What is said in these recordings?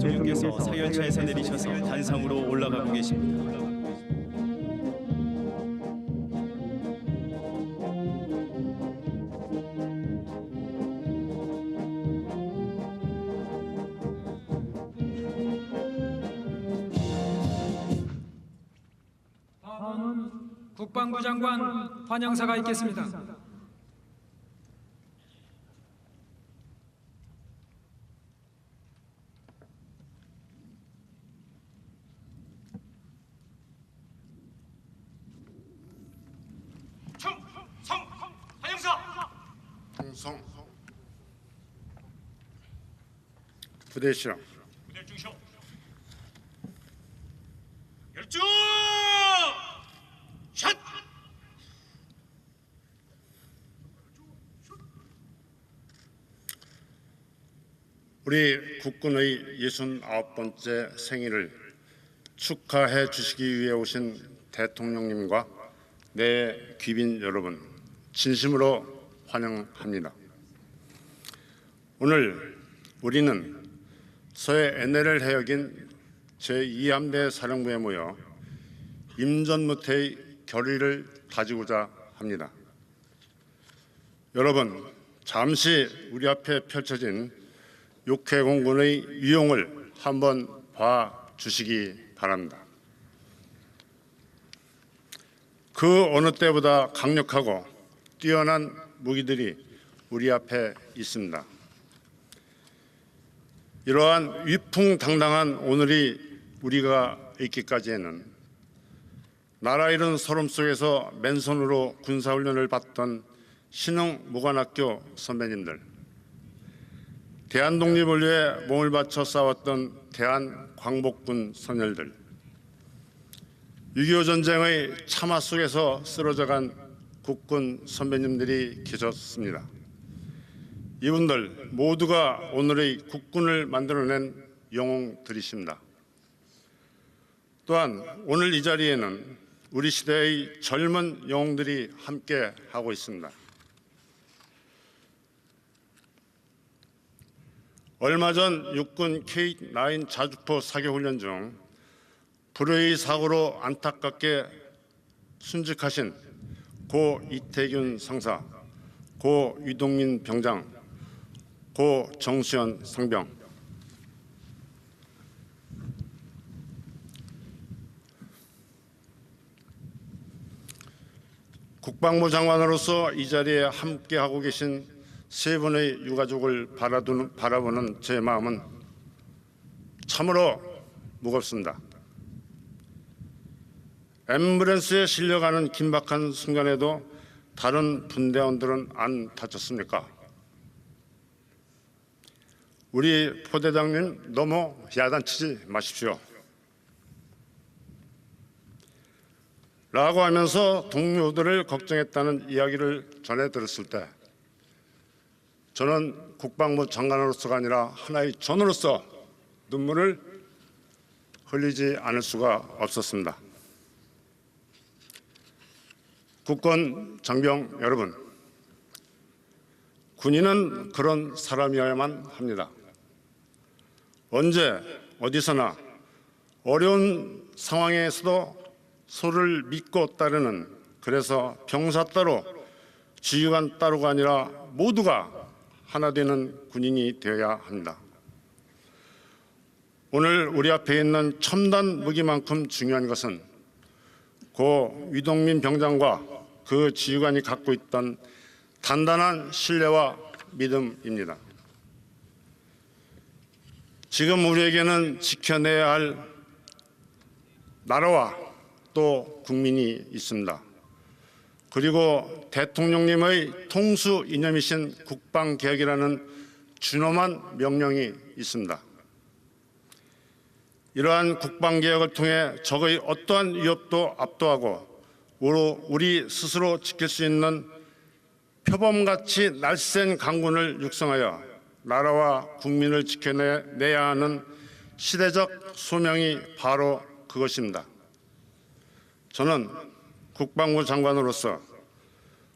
대통령께서 사열차에서 내리셔서 단상으로 올라가고 계십니다. 다음은 국방부 장관 환영사가 있겠습니다. 충성 환영사. 충성. 부대 실험. 부대 중쇼. 열중. 샷. 우리 국군의 69번째 생일을 축하해 주시기 위해 오신 대통령님과 내 귀빈 여러분, 진심으로 환영합니다. 오늘 우리는 서해 NLL 해역인 제2함대 사령부에 모여 임전무태의 결의를 다지고자 합니다. 여러분, 잠시 우리 앞에 펼쳐진 육해공군의 위용을 한번 봐주시기 바랍니다. 그 어느 때보다 강력하고 뛰어난 무기들이 우리 앞에 있습니다. 이러한 위풍당당한 오늘이 우리가 있기까지에는 나라 잃은 서름 속에서 맨손으로 군사훈련을 받던 신흥무관학교 선배님들, 대한독립을 위해 몸을 바쳐 싸웠던 대한광복군 선열들, 6.25 전쟁의 참화 속에서 쓰러져간 국군 선배님들이 계셨습니다. 이분들 모두가 오늘의 국군을 만들어낸 영웅들이십니다. 또한 오늘 이 자리에는 우리 시대의 젊은 영웅들이 함께 하고 있습니다. 얼마 전 육군 K9 자주포 사격 훈련 중 불의의 사고로 안타깝게 순직하신 고 이태균 상사, 고 유동민 병장, 고 정수현 상병, 국방부 장관으로서 이 자리에 함께하고 계신 세 분의 유가족을 바라보는 제 마음은 참으로 무겁습니다. 앰뷸런스에 실려가는 긴박한 순간에도 다른 분대원들은 안 다쳤습니까? 우리 포대장님 너무 야단치지 마십시오. 라고 하면서 동료들을 걱정했다는 이야기를 전해 들었을 때 저는 국방부 장관으로서가 아니라 하나의 전우로서 눈물을 흘리지 않을 수가 없었습니다. 국군 장병 여러분, 군인은 그런 사람이어야만 합니다. 언제 어디서나 어려운 상황에서도 소를 믿고 따르는, 그래서 병사 따로 지휘관 따로가 아니라 모두가 하나 되는 군인이 되어야 합니다. 오늘 우리 앞에 있는 첨단 무기만큼 중요한 것은 고 유동민 병장과 그 지휘관이 갖고 있던 단단한 신뢰와 믿음입니다. 지금 우리에게는 지켜내야 할 나라와 또 국민이 있습니다. 그리고 대통령님의 통수 이념이신 국방개혁이라는 준엄한 명령이 있습니다. 이러한 국방개혁을 통해 적의 어떠한 위협도 압도하고 우리 스스로 지킬 수 있는 표범같이 날쌘 강군을 육성하여 나라와 국민을 지켜내야 하는 시대적 소명이 바로 그것입니다. 저는 국방부 장관으로서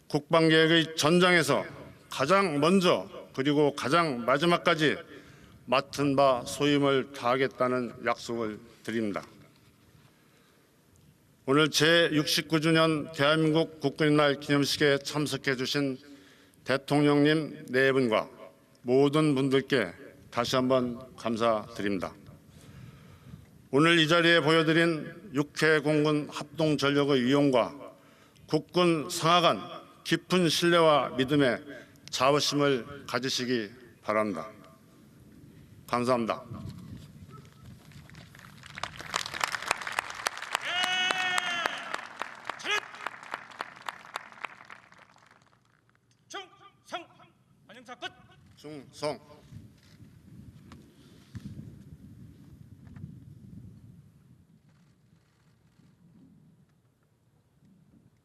국방개혁의 전장에서 가장 먼저 그리고 가장 마지막까지 맡은 바 소임을 다하겠다는 약속을 드립니다. 오늘 제69주년 대한민국 국군의 날 기념식에 참석해 주신 대통령님 네 분과 모든 분들께 다시 한번 감사드립니다. 오늘 이 자리에 보여드린 육해 공군 합동 전력의 위용과 국군 상하 간 깊은 신뢰와 믿음에 자부심을 가지시기 바랍니다. 감사합니다. 충성! 환영사 끝! 충성.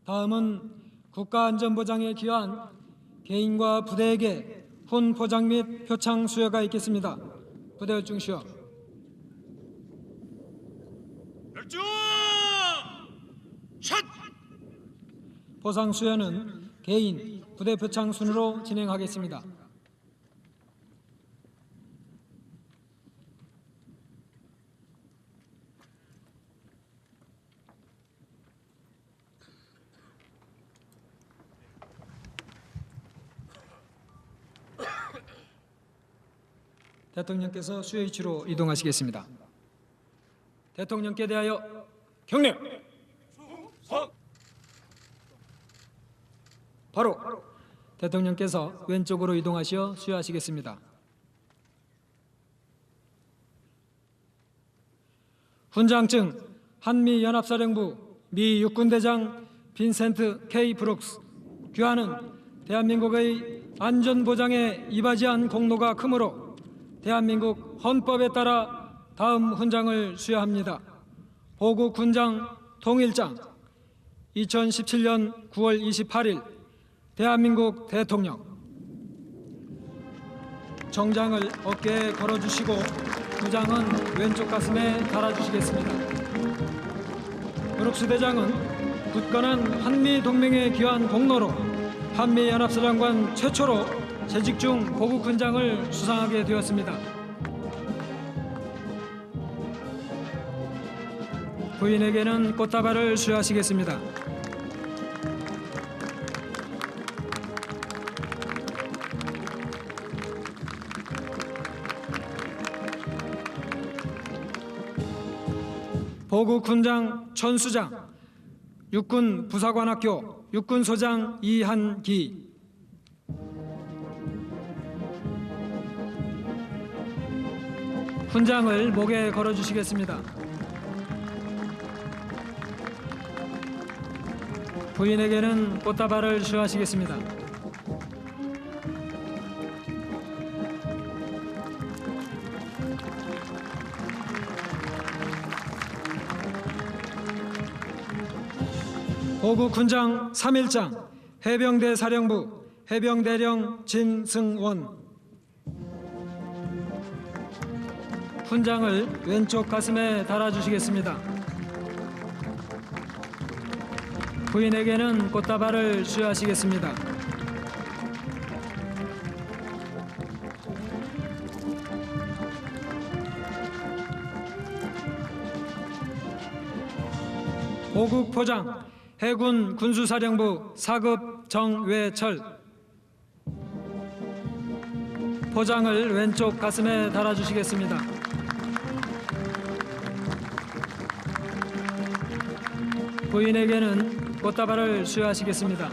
다음은 국가안전보장에 기여한 개인과 부대에게 훈포장 및 표창 수여가 있겠습니다. 부대 열중 시여. 열중! 샷! 포상 수여는 개인, 부대 표창 순으로 진행하겠습니다. 대통령께서 수여 위치로 이동하시겠습니다. 대통령께 대하여 경례. 바로 대통령께서 왼쪽으로 이동하시어 수여하시겠습니다. 훈장증 한미연합사령부 미 육군대장 빈센트 K. 브룩스. 귀하는 대한민국의 안전보장에 이바지한 공로가 크므로 대한민국 헌법에 따라 다음 훈장을 수여합니다. 호국 군장 통일장 2017년 9월 28일 대한민국 대통령. 정장을 어깨에 걸어주시고 부장은 왼쪽 가슴에 달아주시겠습니다. 브룩스 대장은 굳건한 한미동맹에 기여한 공로로 한미연합사령관 최초로 재직 중 호국 군장을 수상하게 되었습니다. 부인에게는 꽃다발을 수여하시겠습니다. 호국 군장 천수장 육군 부사관학교 육군소장 이한기. 훈장을 목에 걸어주시겠습니다. 부인에게는 꽃다발을 수여하시겠습니다. 호국 군장 3일장 해병대 사령부 해병대령 진승원. 훈장을 왼쪽 가슴에 달아주시겠습니다. 부인에게는 꽃다발을 수여하시겠습니다. 호국 포장 해군 군수사령부 4급 정외철. 포장을 왼쪽 가슴에 달아주시겠습니다. 부인에게는 꽃다발을 수여하시겠습니다.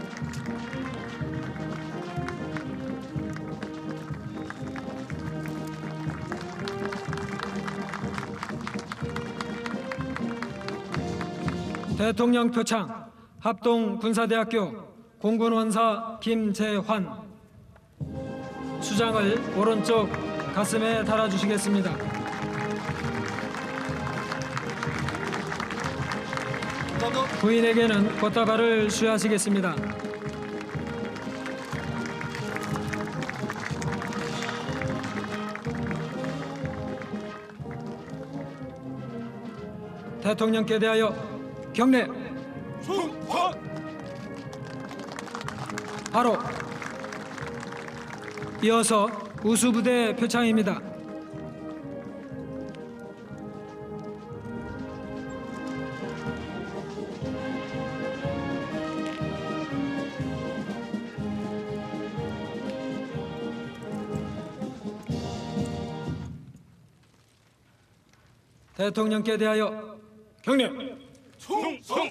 대통령 표창 합동군사대학교 공군원사 김재환. 수장을 오른쪽 가슴에 달아주시겠습니다. 부인에게는 꽃다발을 수여하시겠습니다. 대통령께 대하여 경례. 바로 이어서 우수부대 표창입니다. 대통령께 대하여 경례. 충성.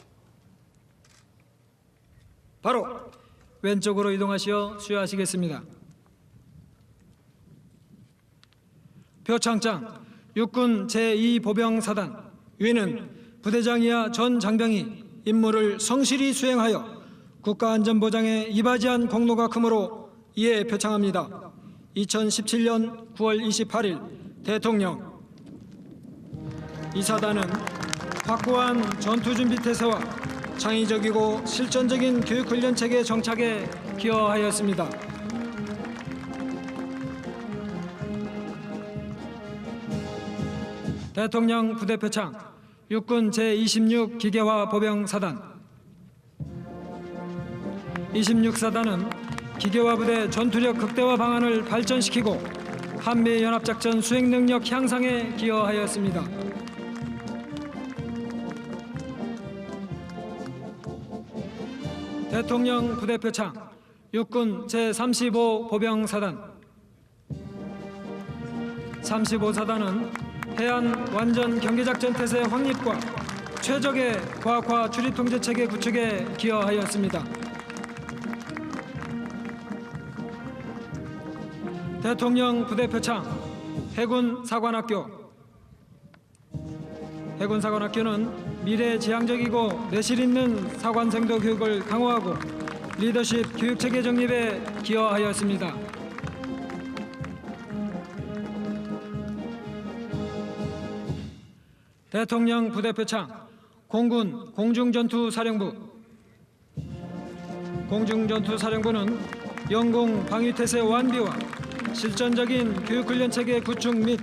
바로 왼쪽으로 이동하시어 수여하시겠습니다. 표창장 육군 제2보병사단 위는 부대장 이하 전 장병이 임무를 성실히 수행하여 국가안전보장에 이바지한 공로가 크므로 이에 표창합니다. 2017년 9월 28일 대통령. 이 사단은 확고한 전투준비태세와 창의적이고 실전적인 교육훈련체계 정착에 기여하였습니다. 대통령 부대표창 육군 제26 기계화 보병사단. 26사단은 기계화 부대 전투력 극대화 방안을 발전시키고 한미연합작전 수행 능력 향상에 기여하였습니다. 대통령 부대표창 육군 제35 보병사단. 35사단은 해안 완전 경계작전 태세 확립과 최적의 과학화 출입통제체계 구축에 기여하였습니다. 대통령 부대표창 해군 사관학교. 해군 사관학교는 미래지향적이고 내실 있는 사관생도 교육을 강화하고 리더십 교육체계 정립에 기여하였습니다. 대통령 부대표창 공군 공중전투사령부. 공중전투사령부는 영공 방위태세 완비와 실전적인 교육훈련체계 구축 및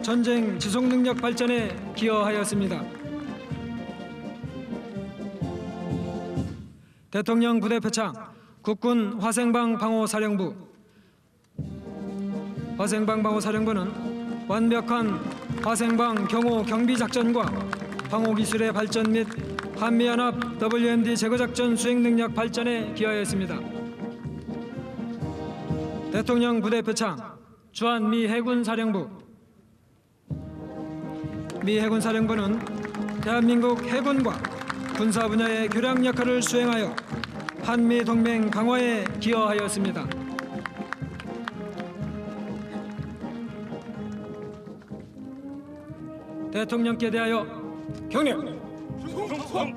전쟁 지속능력 발전에 기여하였습니다. 대통령 부대표창 국군 화생방방호사령부. 화생방방호사령부는 완벽한 화생방 경호 경비작전과 방호기술의 발전 및 한미연합 WMD 제거작전 수행능력 발전에 기여하였습니다. 대통령 부대표창 주한미 해군사령부. 미 해군사령부는 대한민국 해군과 군사 분야의 교량 역할을 수행하여 한미 동맹 강화에 기여하였습니다. 대통령께 대하여 경례. 충성.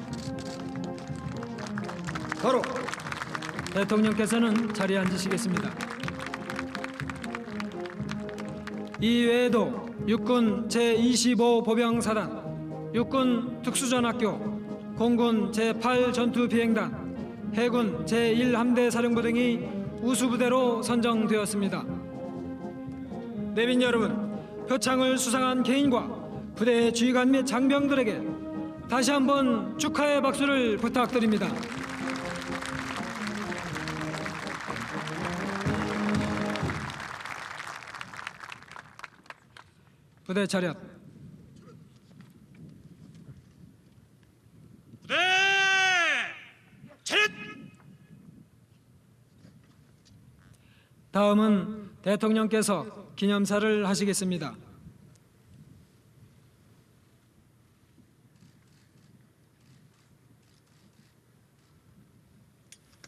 바로 대통령께서는 자리에 앉으시겠습니다. 이외에도 육군 제25 보병사단, 육군 특수전학교, 공군 제8 전투비행단, 해군 제1함대 사령부 등이 우수부대로 선정되었습니다. 내빈 여러분, 표창을 수상한 개인과 부대 지휘관 및 장병들에게 다시 한번 축하의 박수를 부탁드립니다. 부대 차렷. 부대 차렷. 다음은 대통령께서 기념사를 하시겠습니다.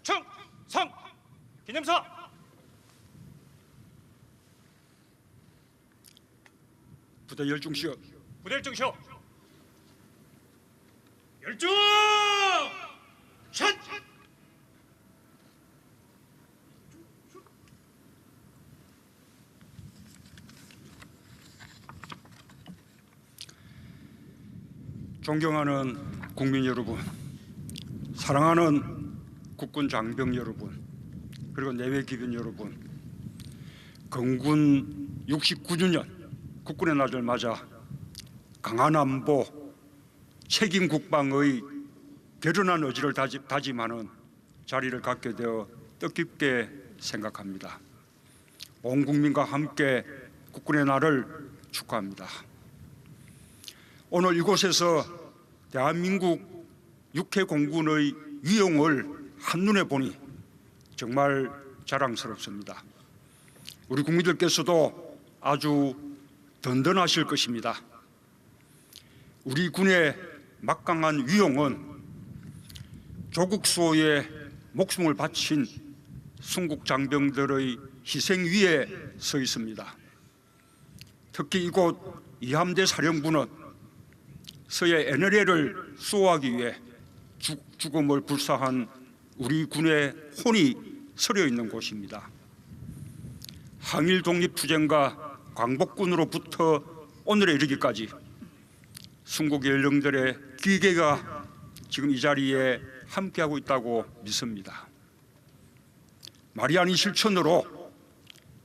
충성. 기념사. 부대 열중시어. 부대 열중시오. 열중. 샷. 존경하는 국민 여러분, 사랑하는 국군 장병 여러분, 그리고 내외 기병 여러분, 건군 69주년 국군의 날을 맞아 강한 안보, 책임 국방의 결연한 의지를 다짐하는 자리를 갖게 되어 뜻깊게 생각합니다. 온 국민과 함께 국군의 날을 축하합니다. 오늘 이곳에서 대한민국 육해 공군의 위용을 한눈에 보니 정말 자랑스럽습니다. 우리 국민들께서도 아주 든든하실 것입니다. 우리 군의 막강한 위용은 조국 수호에 목숨을 바친 순국 장병들의 희생 위에 서 있습니다. 특히 이곳 이함대 사령부는 서해 NLL을 수호하기 위해 죽음을 불사한 우리 군의 혼이 서려 있는 곳입니다. 항일 독립투쟁과 광복군으로부터 오늘에 이르기까지 순국 연령들의 기계가 지금 이 자리에 함께하고 있다고 믿습니다. 말이 아닌 실천으로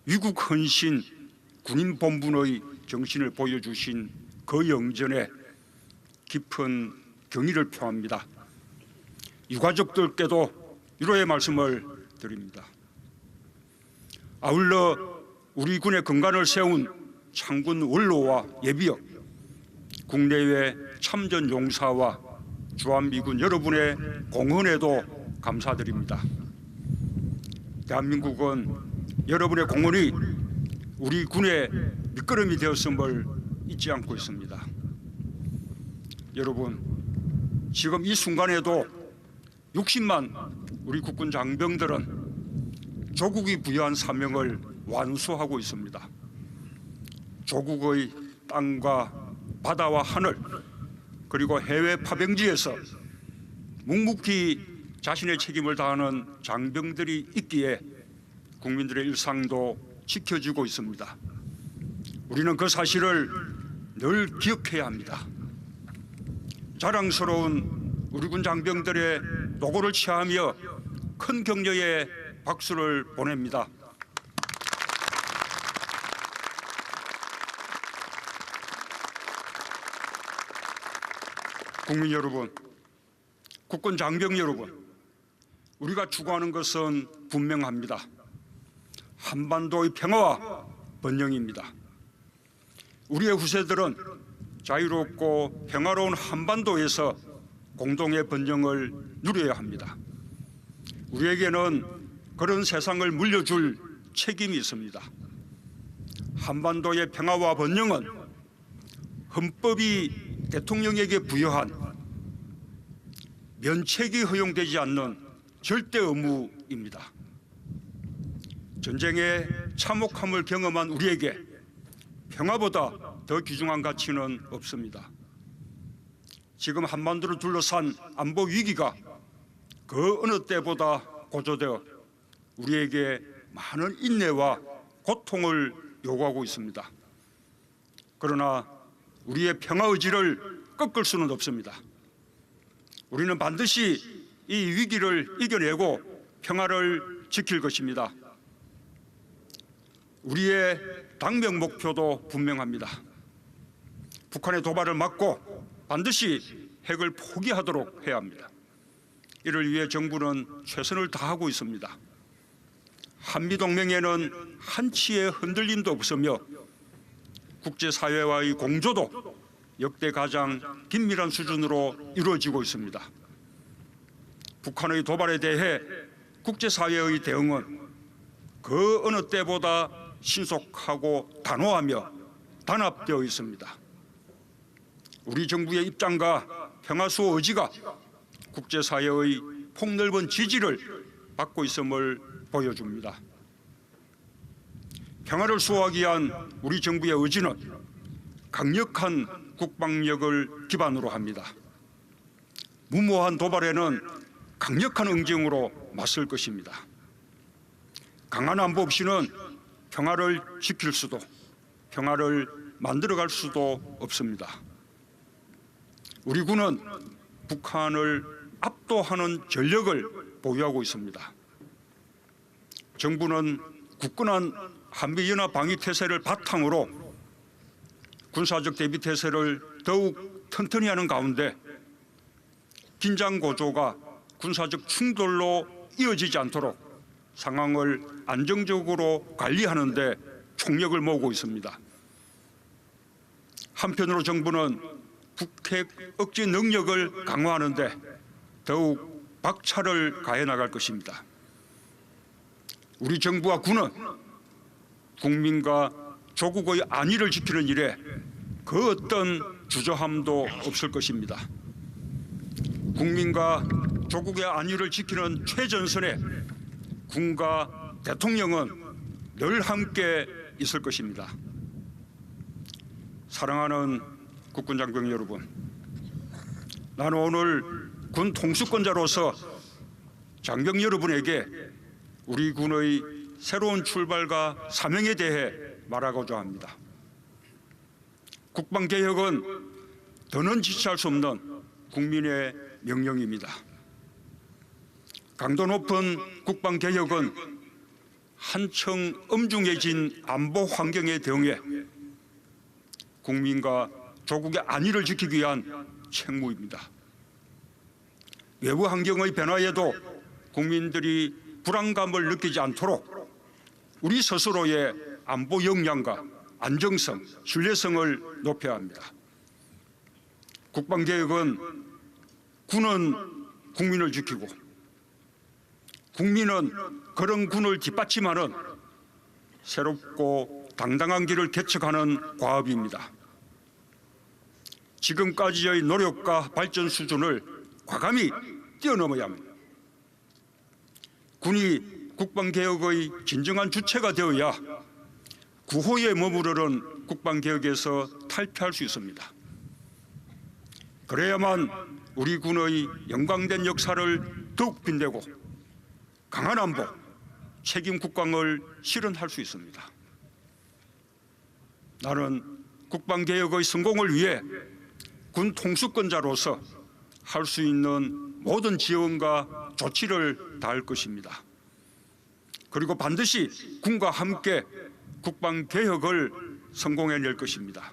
위국 헌신 군인 본분의 정신을 보여주신 그 영전에 깊은 경의를 표합니다. 유가족들께도 위로의 말씀을 드립니다. 아울러 우리 군의 근간을 세운 창군 원로와 예비역, 국내외 참전 용사와 주한미군 여러분의 공헌에도 감사드립니다. 대한민국은 여러분의 공헌이 우리 군의 밑거름이 되었음을 잊지 않고 있습니다. 여러분, 지금 이 순간에도 60만 우리 국군 장병들은 조국이 부여한 사명을 완수하고 있습니다. 조국의 땅과 바다와 하늘 그리고 해외 파병지에서 묵묵히 자신의 책임을 다하는 장병들이 있기에 국민들의 일상도 지켜지고 있습니다. 우리는 그 사실을 늘 기억해야 합니다. 자랑스러운 우리 군 장병들의 노고를 취하며 큰 격려의 박수를 보냅니다. 국민 여러분, 국군 장병 여러분, 우리가 추구하는 것은 분명합니다. 한반도의 평화와 번영입니다. 우리의 후세들은 자유롭고 평화로운 한반도에서 공동의 번영을 누려야 합니다. 우리에게는 그런 세상을 물려줄 책임이 있습니다. 한반도의 평화와 번영은 헌법이 대통령에게 부여한 면책이 허용되지 않는 절대 의무입니다. 전쟁의 참혹함을 경험한 우리에게 평화보다 더 귀중한 가치는 없습니다. 지금 한반도를 둘러싼 안보 위기가 그 어느 때보다 고조되어 우리에게 많은 인내와 고통을 요구하고 있습니다. 그러나 우리의 평화 의지를 꺾을 수는 없습니다. 우리는 반드시 이 위기를 이겨내고 평화를 지킬 것입니다. 우리의 당면 목표도 분명합니다. 북한의 도발을 막고 반드시 핵을 포기하도록 해야 합니다. 이를 위해 정부는 최선을 다하고 있습니다. 한미동맹에는 한치의 흔들림도 없으며 국제사회와의 공조도 역대 가장 긴밀한 수준으로 이루어지고 있습니다. 북한의 도발에 대해 국제사회의 대응은 그 어느 때보다 신속하고 단호하며 단합되어 있습니다. 우리 정부의 입장과 평화수호 의지가 국제사회의 폭넓은 지지를 받고 있음을 보여줍니다. 평화를 수호하기 위한 우리 정부의 의지는 강력한 국방력을 기반으로 합니다. 무모한 도발에는 강력한 응징으로 맞설 것입니다. 강한 안보 없이는 평화를 지킬 수도 평화를 만들어갈 수도 없습니다. 우리 군은 북한을 압도하는 전력을 보유하고 있습니다. 정부는 굳건한 한미연합 방위태세를 바탕으로 군사적 대비태세를 더욱 튼튼히 하는 가운데 긴장 고조가 군사적 충돌로 이어지지 않도록 상황을 안정적으로 관리하는 데 총력을 모으고 있습니다. 한편으로 정부는 북핵 억제 능력을 강화하는 데 더욱 박차를 가해 나갈 것입니다. 우리 정부와 군은 국민과 조국의 안위를 지키는 일에 그 어떤 주저함도 없을 것입니다. 국민과 조국의 안위를 지키는 최전선에 군과 대통령은 늘 함께 있을 것입니다. 사랑하는 국군 장병 여러분, 나는 오늘 군 통수권자로서 장병 여러분에게 우리 군의 새로운 출발과 사명에 대해 말하고자 합니다. 국방개혁은 더는 지체할 수 없는 국민의 명령입니다. 강도 높은 국방개혁은 한층 엄중해진 안보 환경에 대응해 국민과 조국의 안위를 지키기 위한 책무입니다. 외부 환경의 변화에도 국민들이 불안감을 느끼지 않도록 우리 스스로의 안보 역량과 안정성, 신뢰성을 높여야 합니다. 국방개혁은 군은 국민을 지키고 국민은 그런 군을 뒷받침하는 새롭고 당당한 길을 개척하는 과업입니다. 지금까지의 노력과 발전 수준을 과감히 뛰어넘어야 합니다. 군이 국방개혁의 진정한 주체가 되어야 구호에 머무르는 국방개혁에서 탈피할 수 있습니다. 그래야만 우리 군의 영광된 역사를 더욱 빛내고 강한 안보, 책임 국방을 실현할 수 있습니다. 나는 국방개혁의 성공을 위해 군 통수권자로서 할 수 있는 모든 지원과 조치를 다할 것입니다. 그리고 반드시 군과 함께 국방개혁을 성공해낼 것입니다.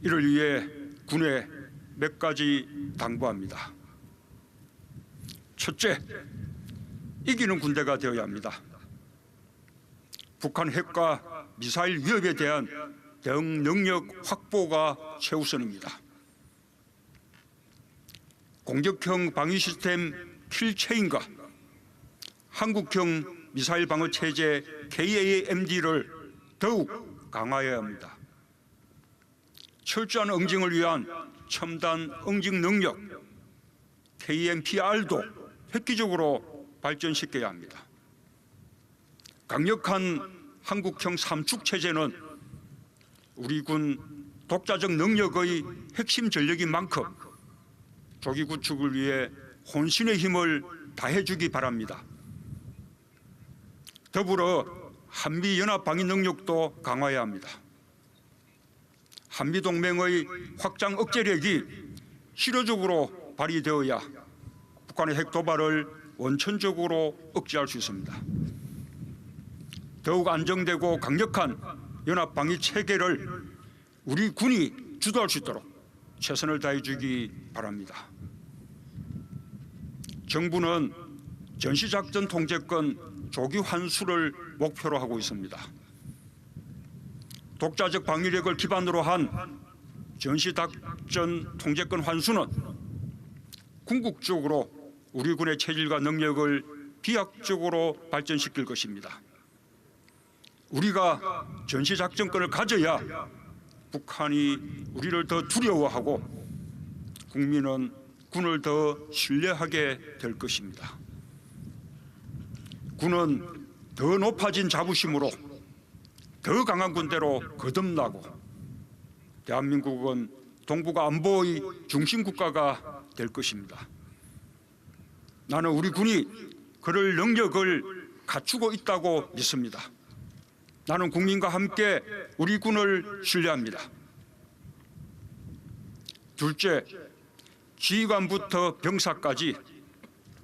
이를 위해 군에 몇 가지 당부합니다. 첫째, 이기는 군대가 되어야 합니다. 북한 핵과 미사일 위협에 대한 대응 능력 확보가 최우선입니다. 공격형 방위 시스템 킬체인과 한국형 미사일 방어 체제 KAMD를 더욱 강화해야 합니다. 철저한 응징을 위한 첨단 응징 능력 KMPR도 획기적으로 발전시켜야 합니다. 강력한 한국형 삼축 체제는 우리 군 독자적 능력의 핵심 전력인 만큼 조기 구축을 위해 혼신의 힘을 다해주기 바랍니다. 더불어 한미 연합 방위 능력도 강화해야 합니다. 한미 동맹의 확장 억제력이 실효적으로 발휘되어야 북한의 핵 도발을 원천적으로 억제할 수 있습니다. 더욱 안정되고 강력한 연합 방위 체계를 우리 군이 주도할 수 있도록 최선을 다해 주기 바랍니다. 정부는 전시작전 통제권 조기 환수를 목표로 하고 있습니다. 독자적 방위력을 기반으로 한 전시작전 통제권 환수는 궁극적으로 우리 군의 체질과 능력을 비약적으로 발전시킬 것입니다. 우리가 전시작전권을 가져야 북한이 우리를 더 두려워하고 국민은 군을 더 신뢰하게 될 것입니다. 군은 더 높아진 자부심으로 더 강한 군대로 거듭나고 대한민국은 동북아 안보의 중심 국가가 될 것입니다. 나는 우리 군이 그럴 능력을 갖추고 있다고 믿습니다. 나는 국민과 함께 우리 군을 신뢰합니다. 둘째, 지휘관부터 병사까지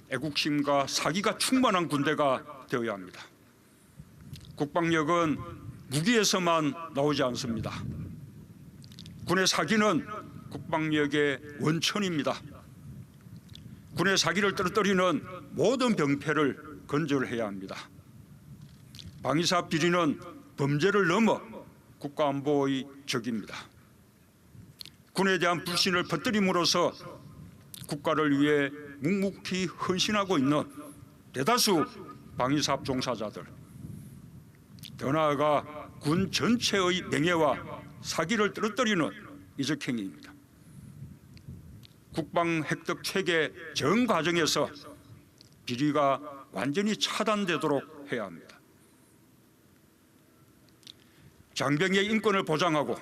애국심과 사기가 충만한 군대가 되어야 합니다. 국방력은 무기에서만 나오지 않습니다. 군의 사기는 국방력의 원천입니다. 군의 사기를 떨어뜨리는 모든 병폐를 건절해야 합니다. 방위사 비리는 범죄를 넘어 국가안보의 적입니다. 군에 대한 불신을 퍼뜨림으로써 국가를 위해 묵묵히 헌신하고 있는 대다수 방위사업 종사자들, 더 나아가 군 전체의 명예와 사기를 떨어뜨리는 이적행위입니다. 국방 획득 체계 전 과정에서 비리가 완전히 차단되도록 해야 합니다. 장병의 인권을 보장하고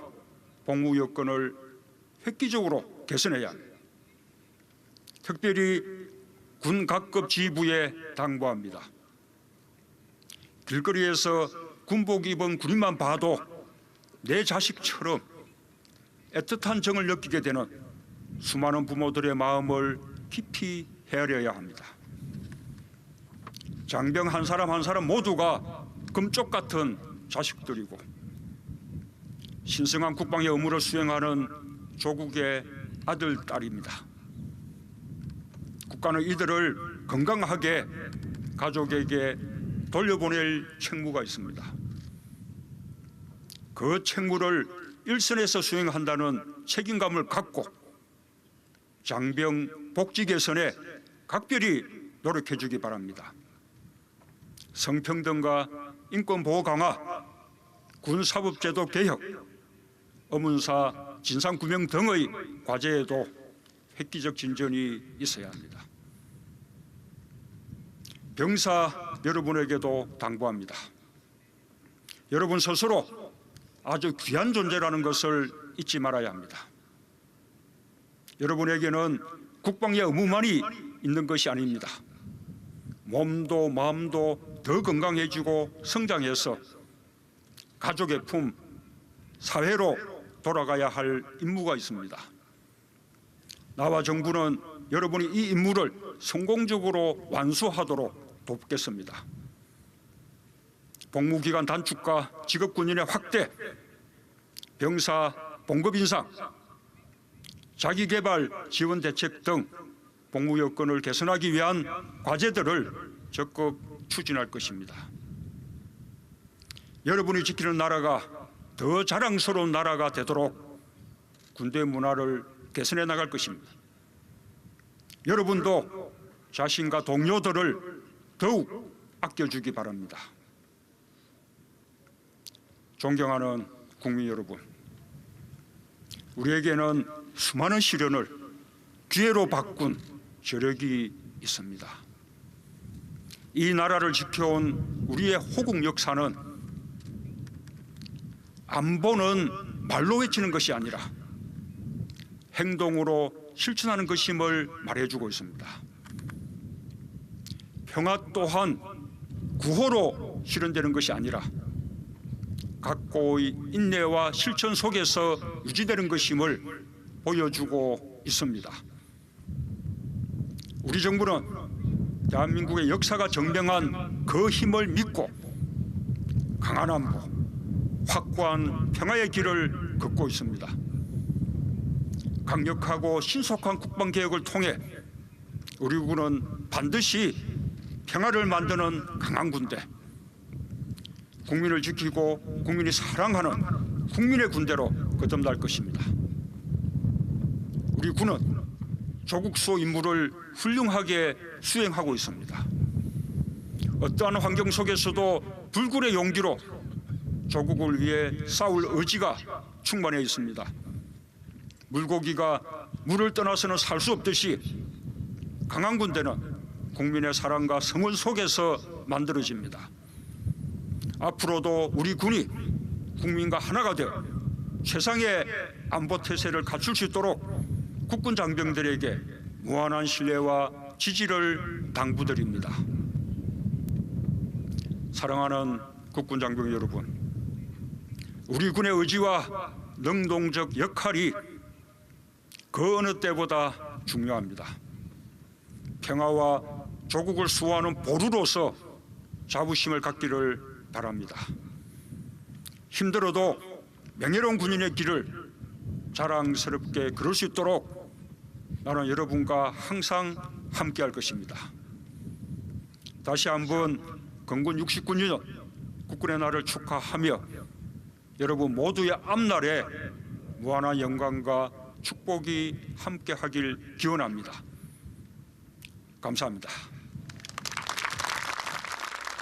복무 여건을 획기적으로 개선해야 합니다. 특별히 군 각급 지휘부에 당부합니다. 길거리에서 군복 입은 군인만 봐도 내 자식처럼 애틋한 정을 느끼게 되는 수많은 부모들의 마음을 깊이 헤아려야 합니다. 장병 한 사람 한 사람 모두가 금쪽 같은 자식들이고 신성한 국방의 의무를 수행하는 조국의 아들, 딸입니다. 국가는 이들을 건강하게 가족에게 돌려보낼 책무가 있습니다. 그 책무를 일선에서 수행한다는 책임감을 갖고 장병 복지 개선에 각별히 노력해 주기 바랍니다. 성평등과 인권보호 강화, 군사법제도 개혁, 의문사 진상규명 등의 과제에도 획기적 진전이 있어야 합니다. 병사 여러분에게도 당부합니다. 여러분 스스로 아주 귀한 존재라는 것을 잊지 말아야 합니다. 여러분에게는 국방의 의무만이 있는 것이 아닙니다. 몸도 마음도 더 건강해지고 성장해서 가족의 품, 사회로 돌아가야 할 임무가 있습니다. 나와 정부는 여러분이 이 임무를 성공적으로 완수하도록 돕겠습니다. 복무기간 단축과 직업군인의 확대, 병사 봉급 인상, 자기개발 지원 대책 등 복무 여건을 개선하기 위한 과제들을 적극 추진할 것입니다. 여러분이 지키는 나라가 더 자랑스러운 나라가 되도록 군대 문화를 개선해 나갈 것입니다. 여러분도 자신과 동료들을 더욱 아껴주기 바랍니다. 존경하는 국민 여러분, 우리에게는 수많은 시련을 기회로 바꾼 저력이 있습니다. 이 나라를 지켜온 우리의 호국 역사는 안보는 말로 외치는 것이 아니라 행동으로 실천하는 것임을 말해주고 있습니다. 평화 또한 구호로 실현되는 것이 아니라 각고의 인내와 실천 속에서 유지되는 것임을 보여주고 있습니다. 우리 정부는 대한민국의 역사가 증명한 그 힘을 믿고 강한 안보, 확고한 평화의 길을 걷고 있습니다. 강력하고 신속한 국방개혁을 통해 우리 군은 반드시 평화를 만드는 강한 군대, 국민을 지키고 국민이 사랑하는 국민의 군대로 거듭날 것입니다. 우리 군은 조국 수호 임무를 훌륭하게 수행하고 있습니다. 어떠한 환경 속에서도 불굴의 용기로 조국을 위해 싸울 의지가 충만해 있습니다. 물고기가 물을 떠나서는 살 수 없듯이 강한 군대는 국민의 사랑과 성원 속에서 만들어집니다. 앞으로도 우리 군이 국민과 하나가 되어 최상의 안보 태세를 갖출 수 있도록 국군 장병들에게 무한한 신뢰와 지지를 당부드립니다. 사랑하는 국군 장병 여러분, 우리 군의 의지와 능동적 역할이 그 어느 때보다 중요합니다. 평화와 조국을 수호하는 보루로서 자부심을 갖기를 바랍니다. 힘들어도 명예로운 군인의 길을 자랑스럽게 걸을 수 있도록 나는 여러분과 항상 함께할 것입니다. 다시 한번 건군 69주년 국군의 날을 축하하며 여러분 모두의 앞날에 무한한 영광과 축복이 함께하길 기원합니다. 감사합니다.